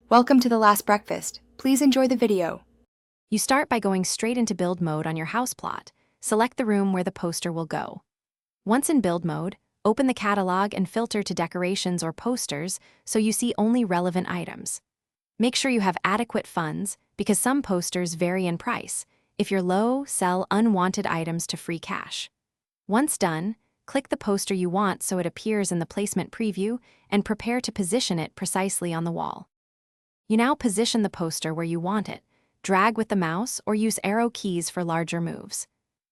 Welcome to the last breakfast. Please enjoy the video. You start by going straight into build mode on your house plot. Select the room where the poster will go. Once in build mode, open the catalog and filter to decorations or posters so you see only relevant items. Make sure you have adequate funds because some posters vary in price. If you're low, sell unwanted items to free cash. Once done, click the poster you want so it appears in the placement preview and prepare to position it precisely on the wall. You now position the poster where you want it. Drag with the mouse or use arrow keys for larger moves.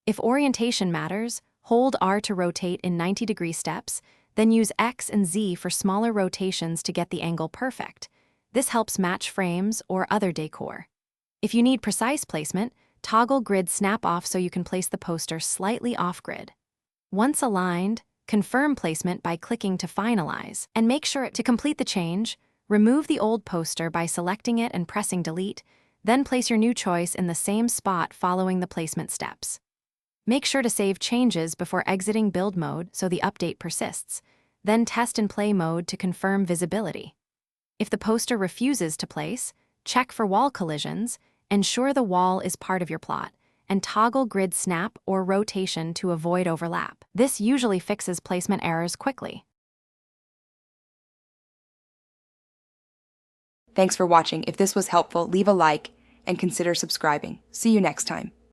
If orientation matters, hold R to rotate in 90-degree steps, then use X and Z for smaller rotations to get the angle perfect. This helps match frames or other decor. If you need precise placement, toggle grid snap off so you can place the poster slightly off-grid. Once aligned, confirm placement by clicking to finalize, and make sure to complete the change. Remove the old poster by selecting it and pressing delete, then place your new choice in the same spot following the placement steps. Make sure to save changes before exiting build mode so the update persists, then test and play mode to confirm visibility. If the poster refuses to place, check for wall collisions, ensure the wall is part of your plot, and toggle grid snap or rotation to avoid overlap. This usually fixes placement errors quickly. Thanks for watching. If this was helpful, leave a like and consider subscribing. See you next time.